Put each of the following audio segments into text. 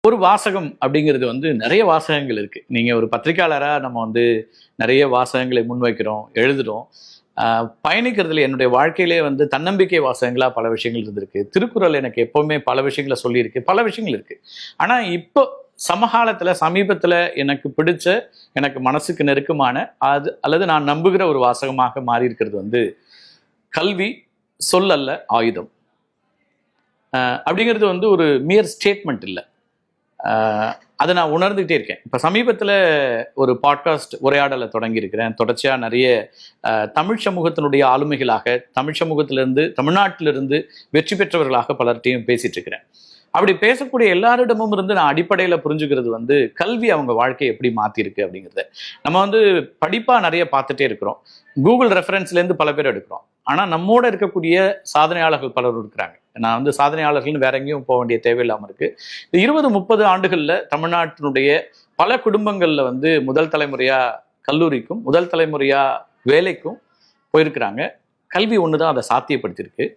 ஒரு வாசகம் அப்படிங்கிறது வந்து நிறைய வாசகங்கள் இருக்கு. நீங்க ஒரு பத்திரிக்கையாளரா நம்ம வந்து நிறைய வாசகங்களை முன்வைக்கிறோம், எழுதுறோம். பயணிக்கிறதுல என்னுடைய வாழ்க்கையிலே வந்து தன்னம்பிக்கை வாசகங்களா பல விஷயங்கள் இருந்திருக்கு. திருக்குறள் எனக்கு எப்பவுமே பல விஷயங்களை சொல்லியிருக்கு, பல விஷயங்கள் இருக்கு. ஆனா இப்போ சமகாலத்துல சமீபத்துல எனக்கு பிடிச்ச, எனக்கு மனசுக்கு நெருக்கமான அது அல்லது நான் நம்புகிற ஒரு வாசகமாக மாறி இருக்கிறது வந்து கல்வி சொல்லல்ல ஆயுதம். அப்படிங்கிறது வந்து ஒரு மியர் ஸ்டேட்மெண்ட் இல்லை. அதை நான் உணர்ந்துகிட்டே இருக்கேன். இப்போ சமீபத்தில் ஒரு பாட்காஸ்ட் உரையாடலை தொடங்கியிருக்கிறேன். தொடர்ச்சியாக நிறைய தமிழ் சமூகத்தினுடைய ஆளுமைகளாக, தமிழ் சமூகத்திலிருந்து, தமிழ்நாட்டிலிருந்து வெற்றி பெற்றவர்களாக பலர்கிட்டையும் பேசிட்டு இருக்கிறேன். அப்படி பேசக்கூடிய எல்லாரிடமும் இருந்து நான் அடிப்படையில் புரிஞ்சுக்கிறது வந்து கல்வி அவங்க வாழ்க்கையை எப்படி மாற்றிருக்கு அப்படிங்கிறத. நம்ம வந்து படிப்பாக நிறைய பார்த்துட்டே இருக்கிறோம், கூகுள் ரெஃபரன்ஸ்லேருந்து பல பேர் எடுக்கிறோம். ஆனால் நம்மோட இருக்கக்கூடிய சாதனையாளர்கள் பலர் இருக்கிறாங்க. நான் வந்து சாதனையாளர்கள்னு வேற எங்கேயும் போக வேண்டிய தேவையில்லாமல் இருக்கு. இந்த 20-30 ஆண்டுகளில் தமிழ்நாட்டினுடைய பல குடும்பங்களில் வந்து முதல் தலைமுறையா கல்லூரிக்கும் முதல் தலைமுறையா வேலைக்கும் போயிருக்கிறாங்க. கல்வி ஒன்று தான் அதை சாத்தியப்படுத்தியிருக்கு.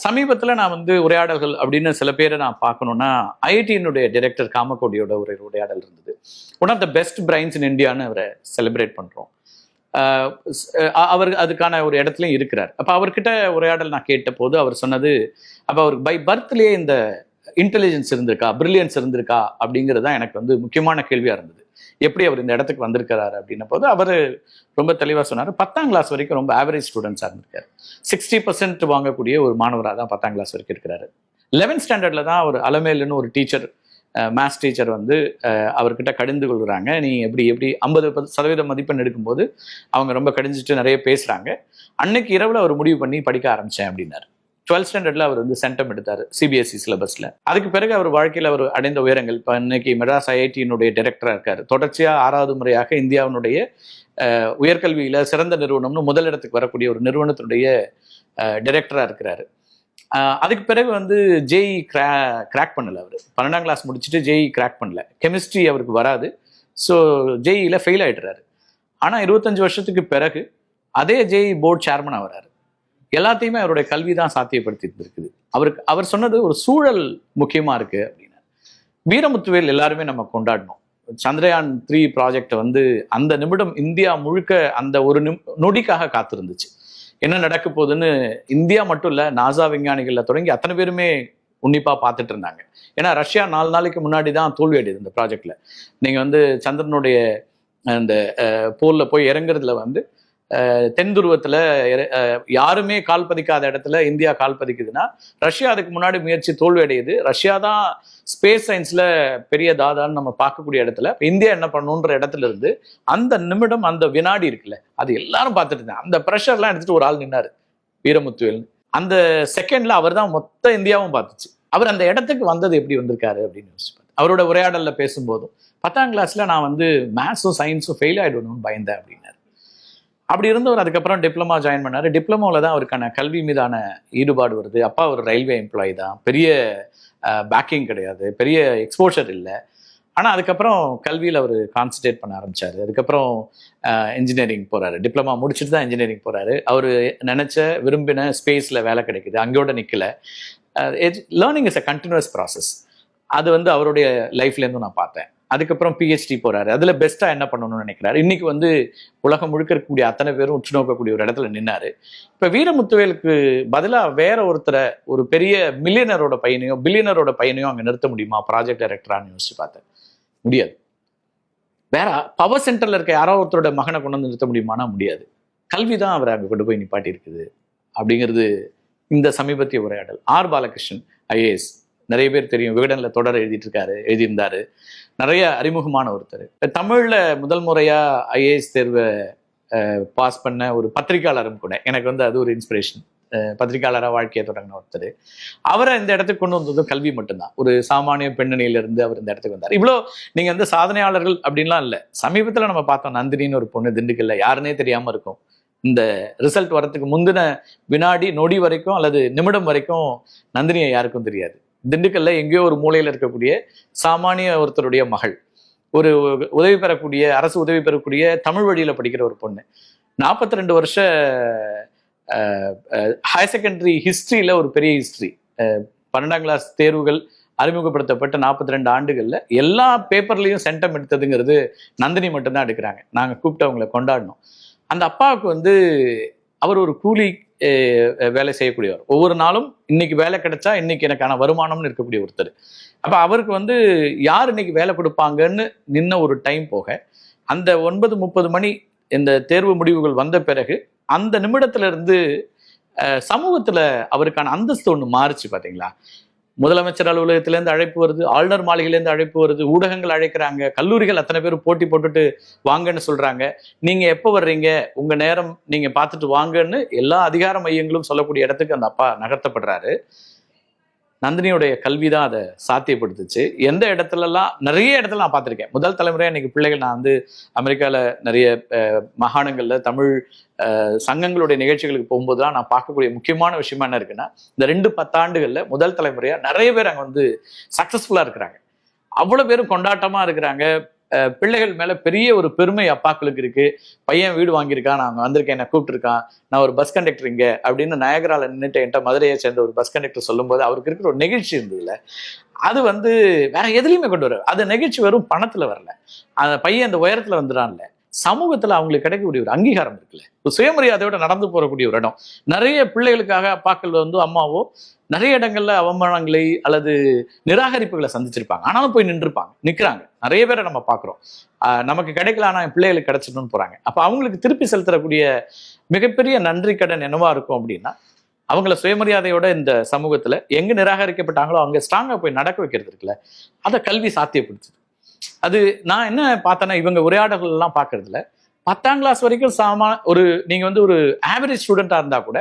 சமீபத்தில் நான் வந்து உரையாடல்கள் அப்படின்னு சில பேரை நான் பார்க்கணுன்னா, ஐஐடியினுடைய டைரக்டர் காமகோடியோட ஒரு உரையாடல் இருந்தது. One of the best brains in இந்தியான்னு அவரை செலிப்ரேட் பண்ணுறோம். அவர் அதுக்கான ஒரு இடத்துலையும் இருக்கிறார். அப்போ அவர்கிட்ட உரையாடல் நான் கேட்ட போது அவர் சொன்னது, அப்போ அவருக்கு பை பர்த்லேயே இந்த இன்டெலிஜென்ஸ் இருந்திருக்கா, பிரில்லியன்ஸ் இருந்திருக்கா அப்படிங்கிறது தான் எனக்கு வந்து முக்கியமான கேள்வியாக இருந்தது. எப்படி அவர் இந்த இடத்துக்கு வந்திருக்கிறாரு அப்படின்ன போது அவர் ரொம்ப தெளிவாக சொன்னார். 10ஆம் கிளாஸ் வரைக்கும் ரொம்ப ஆவரேஜ் ஸ்டூடெண்ட்ஸாக இருந்திருக்காரு. 60% வாங்கக்கூடிய ஒரு மாணவராக தான் 10ஆம் கிளாஸ் வரைக்கும் இருக்கிறாரு. 11th ஸ்டாண்டர்டில் தான் ஒரு அலமேலுன்னு ஒரு டீச்சர், மேத்ஸ் டீச்சர் வந்து அவர்கிட்ட கடிந்து கொள்கிறாங்க. நீ எப்படி 50% மதிப்பெண் எடுக்கும்போது அவங்க ரொம்ப கடிஞ்சிட்டு நிறைய பேசுகிறாங்க. அன்னைக்கு இரவில் அவர் முடிவு பண்ணி படிக்க ஆரம்பித்தேன் அப்படின்னாரு. 12th ஸ்டாண்டர்டில் அவர் வந்து சென்டம் எடுத்தார் சிபிஎஸ்சி சிலபஸில். அதுக்கு பிறகு அவர் வாழ்க்கையில் அவர் அடைந்த உயரங்கள், இப்போ இன்னைக்கு மெட்ராஸ் ஐஐடியினுடைய டைரக்டராக இருக்கார். தொடர்ச்சியாக 6வது முறையாக இந்தியாவினுடைய உயர்கல்வியில் சிறந்த நிறுவனம்னு முதலிடத்துக்கு வரக்கூடிய ஒரு நிறுவனத்தினுடைய டைரக்டராக இருக்கிறாரு. அதுக்கு பிறகு வந்து ஜேஇ கிராக் பண்ணலை. அவர் 12ஆம் கிளாஸ் முடிச்சுட்டு ஜேஇ கிராக் பண்ணல. கெமிஸ்ட்ரி அவருக்கு வராது. ஸோ ஜேஇயில் ஃபெயில் ஆகிடுறாரு. ஆனால் 25 வருஷத்துக்கு பிறகு அதே ஜேஇ போர்டு சேர்மனாக வராரு. எல்லாத்தையுமே அவருடைய கல்வி தான் சாத்தியப்படுத்தி இருக்குது. அவர் சொன்னது ஒரு சூழல் முக்கியமாக இருக்குது அப்படின்னு. வீரமுத்துவேல் எல்லாருமே நம்ம கொண்டாடணும். சந்திரயான் 3 ப்ராஜெக்டை வந்து அந்த நிமிடம் இந்தியா முழுக்க அந்த ஒரு நொடிக்காக காத்திருந்துச்சு. என்ன நடக்க போகுதுன்னு இந்தியா மட்டும் இல்லை, நாசா விஞ்ஞானிகளில் தொடங்கி அத்தனை பேருமே உன்னிப்பாக பார்த்துட்டு இருந்தாங்க. ஏன்னா ரஷ்யா 4 நாளைக்கு முன்னாடி தான் தோல்வி அடையுது இந்த ப்ராஜெக்டில். நீங்கள் வந்து சந்திரனுடைய அந்த போலில் போய் இறங்குறதுல வந்து தென் துருவத்தில் யாருமே கால் பதிக்காத இடத்துல இந்தியா கால் பதிக்குதுன்னா, ரஷ்யா அதுக்கு முன்னாடி முயற்சி தோல்வி அடையுது. ரஷ்யா தான் ஸ்பேஸ் சயின்ஸில் பெரிய தாதான்னு நம்ம பார்க்கக்கூடிய இடத்துல இந்தியா என்ன பண்ணணுன்ற இடத்துல இருந்து அந்த நிமிடம், அந்த வினாடி இருக்குல்ல, அது எல்லாரும் பார்த்துட்டு இருந்தாங்க. அந்த ப்ரெஷர்லாம் எடுத்துட்டு ஒரு ஆள் நின்னார், வீரமுத்துவேல். அந்த செகண்ட்ல அவர் தான் மொத்த இந்தியாவும் பார்த்துச்சு. அவர் அந்த இடத்துக்கு வந்தது எப்படி வந்திருக்காரு அப்படின்னு யோசிச்சு அவரோட உரையாடல்ல பேசும்போதும், 10ஆம் கிளாஸ்ல நான் வந்து மேத்ஸும் சயின்ஸும் ஃபெயில் ஆகிடணும்னு பயந்தேன் அப்படின்னாரு. அப்படி இருந்தவர் அதுக்கப்புறம் டிப்ளமா ஜாயின் பண்ணார். டிப்ளமோவில் தான் அவருக்கான கல்வி மீதான ஈடுபாடு வருது. அப்பா ஒரு ரயில்வே எம்ப்ளாயி தான், பெரிய பேக்கிங் கிடையாது, பெரிய எக்ஸ்போஷர் இல்லை. ஆனால் அதுக்கப்புறம் கல்வியில் அவர் கான்சன்ட்ரேட் பண்ண ஆரம்பித்தார். அதுக்கப்புறம் இன்ஜினியரிங் போகிறாரு. டிப்ளமா முடிச்சுட்டு தான் இன்ஜினியரிங் போகிறாரு. அவர் நினச்ச விரும்பின ஸ்பேஸில் வேலை கிடைக்குது, அங்கேயோட நிற்கலை. Learning is a continuous process. அது வந்து அவருடைய லைஃப்லேருந்தும் நான் பார்த்தேன். அதுக்கப்புறம் பிஹெச்டி போறாரு. அதுல பெஸ்டா என்ன பண்ணணும்னு நினைக்கிறாரு. இன்னைக்கு வந்து உலகம் முழுக்க இருக்கக்கூடிய அத்தனை பேரும் உற்று நோக்கக்கூடிய ஒரு இடத்துல நின்னாரு. இப்ப வீரமுத்துவேலுக்கு பதிலா வேற ஒருத்தரை, ஒரு பெரிய மில்லியனரோட பையனையோ பில்லியனரோட பையனையோ அங்க நிறுத்த முடியுமா ப்ராஜெக்ட் டைரக்டரான்னு யோசிச்சு பார்த்தேன். முடியாது. வேற பவர் சென்டர்ல இருக்க யாரோ ஒருத்தரோட மகனை கொண்டு வந்து நிறுத்த முடியுமானா முடியாது. கல்விதான் அவரை அங்க கொண்டு போய் நிப்பாட்டி இருக்குது அப்படிங்கிறது இந்த சமீபத்திய உரையாடல். ஆர் பாலகிருஷ்ணன் ஐஏஎஸ், நிறைய பேர் தெரியும், விகடன்ல தொடர் எழுதியிருந்தாரு. நிறைய அறிமுகமான ஒருத்தர். தமிழ்ல முதல் முறையா ஐஏஎஸ் தேர்வை பாஸ் பண்ண ஒரு பத்திரிகையாளரும் கூட. எனக்கு வந்து அது ஒரு இன்ஸ்பிரேஷன். பத்திரிகையாளராக வாழ்க்கையை தொடங்கின ஒருத்தர். அவரை இந்த இடத்துக்கு கொண்டு வந்ததும் கல்வி மட்டும்தான். ஒரு சாமானிய பின்னணியிலிருந்து அவர் இந்த இடத்துக்கு வந்தார். இவ்வளோ நீங்க வந்து சாதனையாளர்கள் அப்படின்லாம் இல்லை. சமீபத்தில் நம்ம பார்த்தோம், நந்தினின்னு ஒரு பொண்ணு திண்டுக்கல்ல, யாருன்னே தெரியாம இருக்கும். இந்த ரிசல்ட் வரத்துக்கு முந்தின வினாடி, நொடி வரைக்கும் அல்லது நிமிடம் வரைக்கும் நந்தினியை யாருக்கும் தெரியாது. திண்டுக்கல்ல எங்கேயோ ஒரு மூலையில் இருக்கக்கூடிய சாமானிய ஒருத்தருடைய மகள், ஒரு உதவி பெறக்கூடிய, அரசு உதவி பெறக்கூடிய தமிழ் வழியில படிக்கிற ஒரு பொண்ணு. 42 வருஷ ஹையர் செகண்டரி ஹிஸ்டரியில ஒரு பெரிய ஹிஸ்டரி. 12ஆம் கிளாஸ் தேர்வுகள் அறிமுகப்படுத்தப்பட்ட 42 ஆண்டுகள்ல எல்லா பேப்பர்லயும் சென்டம் எடுத்ததுங்கிறது நந்தினி மட்டும்தான் எடுக்கிறாங்க. நாங்க கூப்பிட்டு அவங்களை கொண்டாடினோம். அந்த அப்பாவுக்கு வந்து அவர் ஒரு கூலி வேலை செய்யக்கூடியவர். ஒவ்வொரு நாளும் இன்னைக்கு வேலை கிடைச்சா இன்னைக்கு எனக்கான வருமானம்னு இருக்கக்கூடிய ஒருத்தர். அப்ப அவருக்கு வந்து யார் இன்னைக்கு வேலை கொடுப்பாங்கன்னு நின்ன ஒரு டைம் போக, அந்த 9:30 மணி இந்த தேர்வு முடிவுகள் வந்த பிறகு அந்த நிமிடத்துல இருந்து சமூகத்துல அவருக்கான அந்தஸ்து ஒண்ணு மாறுச்சு பாத்தீங்களா? முதலமைச்சர் அலுவலகத்திலேருந்து அழைப்பு வருது, ஆளுநர் மாளிகையிலேருந்து அழைப்பு வருது, ஊடகங்கள் அழைக்கிறாங்க, கல்லூரிகள் அத்தனை பேர் போட்டி போட்டுட்டு வாங்கன்னு சொல்றாங்க. நீங்க எப்போ வர்றீங்க, உங்க நேரம் நீங்க பார்த்துட்டு வாங்கன்னு எல்லா அதிகார மையங்களும் சொல்லக்கூடிய இடத்துக்கு அந்த அப்பா நகர்த்தப்படுறாரு. நந்தினியுடைய கல்விதான் அதை சாத்தியப்படுத்துச்சு. எந்த இடத்துலலாம் நிறைய இடத்துல நான் பார்த்துருக்கேன். முதல் தலைமுறையா இன்னைக்கு பிள்ளைகள், நான் வந்து அமெரிக்கால நிறைய மாகாணங்கள்ல தமிழ் சங்கங்களுடைய நிகழ்ச்சிகளுக்கு போகும்போதுதான் நான் பார்க்கக்கூடிய முக்கியமான விஷயமா என்ன இருக்குன்னா, இந்த 2-10 ஆண்டுகள்ல முதல் தலைமுறையா நிறைய பேர் அங்க வந்து சக்சஸ்ஃபுல்லா இருக்கிறாங்க. அவ்வளவு பேரும் கொண்டாட்டமா இருக்கிறாங்க. பிள்ளைகள் மேல பெரிய ஒரு பெருமை அப்பாக்களுக்கு இருக்கு. பையன் வீடு வாங்கியிருக்கான், நான் வந்திருக்கேன், என்ன கூப்பிட்டுருக்கான், நான் ஒரு பஸ் கண்டக்டர் இங்க அப்படின்னு நயகரால நின்றுட்டு என்கிட்ட மதுரையை சேர்ந்த ஒரு பஸ் கண்டக்டர் சொல்லும்போது அவருக்கு இருக்கிற ஒரு நெகிழ்ச்சி இருந்ததுல, அது வந்து வேற எதுலையுமே கொண்டு வர அந்த நெகிழ்ச்சி வெறும் பணத்துல வரல. அந்த பையன் அந்த உயரத்துல வந்துடான்ல, சமூகத்துல அவங்களுக்கு கிடைக்கக்கூடிய ஒரு அங்கீகாரம் இருக்குல்ல, ஒரு சுயமரியாதையோட நடந்து போறக்கூடிய ஒரு இடம். நிறைய பிள்ளைகளுக்காக அப்பாக்கள் வந்து அம்மாவோ நிறைய இடங்கள்ல அவமானங்களை அல்லது நிராகரிப்புகளை சந்திச்சிருப்பாங்க. ஆனாலும் போய் நிக்கிறாங்க. நிறைய பேரை நம்ம பாக்குறோம். நமக்கு கிடைக்கல, ஆனா என் பிள்ளைகளுக்கு கிடைச்சிடணும்னு போறாங்க. அப்ப அவங்களுக்கு திருப்பி செலுத்தக்கூடிய மிகப்பெரிய நன்றி கடன் என்னவா இருக்கும் அப்படின்னா, அவங்கள சுயமரியாதையோட இந்த சமூகத்துல எங்க நிராகரிக்கப்பட்டாங்களோ அங்க ஸ்ட்ராங்கா போய் நடக்க வைக்கிறது இருக்குல்ல, அதை கல்வி சாத்தியப்படுத்துது. அது நான் என்ன பார்த்தேன்னா, இவங்க உரையாடல்கள் எல்லாம் பாக்குறதுல 10ஆம் கிளாஸ் வரைக்கும் ஒரு நீங்க வந்து ஒரு ஆவரேஜ் ஸ்டூடெண்டா இருந்தா கூட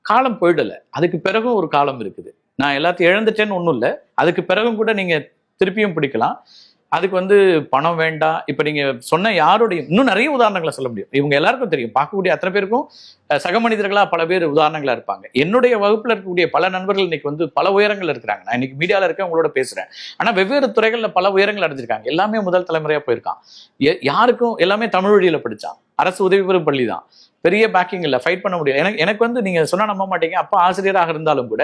காலம் போயிடல. அதுக்கு பிறகும் ஒரு காலம் இருக்குது. நான் எல்லாத்தையும் இழந்துட்டேன்னு ஒன்றும் இல்லை. அதுக்கு பிறகும் கூட நீங்க திருப்பியும் பிடிக்கலாம். அதுக்கு வந்து பணம் வேண்டாம். இப்ப நீங்க சொன்ன யாருடைய இன்னும் நிறைய உதாரணங்களை சொல்ல முடியும். இவங்க எல்லாருக்கும் தெரியும், பார்க்கக்கூடிய அத்தனை பேருக்கும் சக மனிதர்களா பல பேர் உதாரணங்களா இருப்பாங்க. என்னுடைய வகுப்புல இருக்கக்கூடிய பல நண்பர்கள் இன்னைக்கு வந்து பல உயரங்கள் இருக்கிறாங்க. நான் இன்னைக்கு மீடியால இருக்கேன், உங்களோட பேசுறேன். ஆனா வெவ்வேறு துறைகள்ல பல உயரங்கள் அடைஞ்சிருக்காங்க. எல்லாமே முதல் தலைமுறையா போயிருக்கான். யாருக்கும் எல்லாமே தமிழ் வழியில படிச்சான். அரசு உதவி பெறும் பள்ளி தான். பெரிய பேக்கிங் இல்லை, ஃபைட் பண்ண முடியும். எனக்கு வந்து நீங்க சொன்னா நம்ப மாட்டீங்க, அப்பா ஆசிரியராக இருந்தாலும் கூட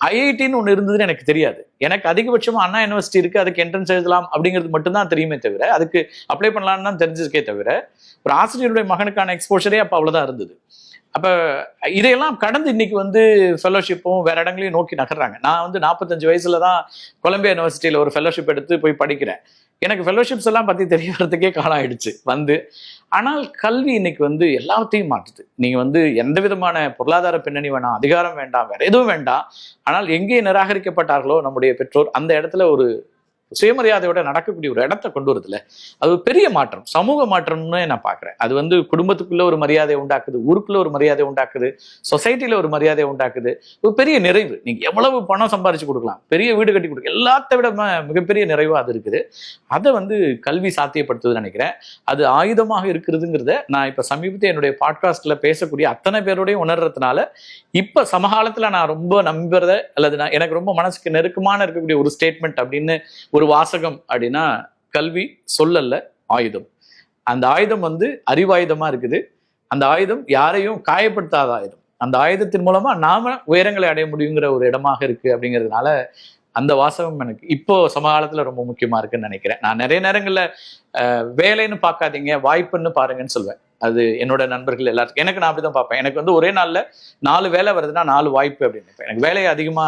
ஐஐடின்னு ஒன்று இருந்ததுன்னு எனக்கு தெரியாது. எனக்கு அதிகபட்சமா அண்ணா யூனிவர்சிட்டி இருக்கு, அதுக்கு என்ட்ரன்ஸ் எழுதலாம் அப்படிங்கிறது மட்டும்தான் தெரியுமே தவிர, அதுக்கு அப்ளை பண்ணலாம்னு தான் தெரிஞ்சிருக்கே தவிர, ஒரு ஆசிரியருடைய மகனுக்கான எக்ஸ்போஷரே அப்ப அவ்வளவுதான் இருந்தது. அப்ப இதையெல்லாம் கடந்து இன்னைக்கு வந்து ஃபெலோஷிப்பும் வேற இடங்களையும் நோக்கி நகர்றாங்க. நான் வந்து 45 வயசுலதான் கொலம்பியா யூனிவர்சிட்டியில ஒரு ஃபெலோஷிப் எடுத்து போய் படிக்கிறேன். எனக்கு ஃபெலோஷிப்ஸ் எல்லாம் பத்தி தெரிய வரதுக்கே காலம் ஆயிடுச்சு வந்து. ஆனால் கல்வி இன்னைக்கு வந்து எல்லாத்தையும் மாற்றுது. நீங்க வந்து எந்த விதமான பொருளாதார பின்னணி வேணாம், அதிகாரம் வேண்டாம், வேற எதுவும் வேண்டாம். ஆனால் எங்கே நிராகரிக்கப்பட்டார்களோ நம்முடைய பெற்றோர், அந்த இடத்துல ஒரு சுயமரியாதையோட நடக்கக்கூடிய ஒரு இடத்தை கொண்டு வருதுல, அது ஒரு பெரிய மாற்றம், சமூக மாற்றம்னு நான் பாக்குறேன். அது வந்து குடும்பத்துக்குள்ள ஒரு மரியாதை உண்டாக்குது, ஊருக்குள்ள ஒரு மரியாதை உண்டாக்குது, சொசைட்டில ஒரு மரியாதை உண்டாக்குது. ஒரு பெரிய நிறைவு. நீங்க எவ்வளவு பணம் சம்பாரிச்சு கொடுக்கலாம், பெரிய வீடு கட்டி கொடுக்கலாம், எல்லாத்த விட மிகப்பெரிய நிறைவா அது இருக்குது. அதை வந்து கல்வி சாத்தியப்படுத்துதுன்னு நினைக்கிறேன். அது ஆயுதமாக இருக்கிறதுங்கிறத நான் இப்ப சமீபத்தில் என்னுடைய பாட்காஸ்ட்ல பேசக்கூடிய அத்தனை பேரோடையும் உணர்றதுனால, இப்ப சமகாலத்துல நான் ரொம்ப நம்புறத அல்லது எனக்கு ரொம்ப மனசுக்கு நெருக்கமான இருக்கக்கூடிய ஒரு ஸ்டேட்மெண்ட் அப்படின்னு ஒரு வாசகம் அப்படின்னா, கல்வி சொல்லல்ல, ஆயுதம். அந்த ஆயுதம் வந்து அறிவாயுதமா இருக்குது. அந்த ஆயுதம் யாரையும் காயப்படுத்தாத ஆயுதம். அந்த ஆயுதத்தின் மூலமா நாம உயரங்களை அடைய முடியுங்கிற ஒரு இடமாக இருக்கு. அப்படிங்கிறதுனால அந்த வாசகம் எனக்கு இப்போ சமகாலத்துல ரொம்ப முக்கியமா இருக்குன்னு நினைக்கிறேன். நான் நிறைய நேரங்கள்ல வேலைன்னு பார்க்காதீங்க, வாய்ப்புன்னு பாருங்கன்னு சொல்வேன். அது என்னோட நண்பர்கள் எல்லாத்துக்கும், எனக்கு நான் அப்படிதான் பார்ப்பேன். எனக்கு வந்து ஒரே நாள்ல 4 வேலை வருதுன்னா 4 வாய்ப்பு அப்படின்னு நினைப்பேன். எனக்கு வேலையை அதிகமா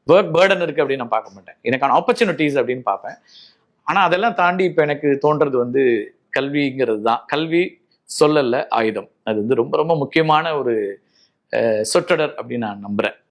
ஒர்க் பேர்டன் இருக்கு அப்படின்னு நான் பார்க்க மாட்டேன். எனக்கான ஆப்பர்ச்சுனிட்டிஸ் அப்படின்னு பார்ப்பேன். ஆனா அதெல்லாம் தாண்டி இப்ப எனக்கு தோன்றது வந்து கல்விங்கிறது தான். கல்வி சொல்லல்ல, ஆயுதம். அது வந்து ரொம்ப ரொம்ப முக்கியமான ஒரு சொற்றொடர் அப்படின்னு நான் நம்புறேன்.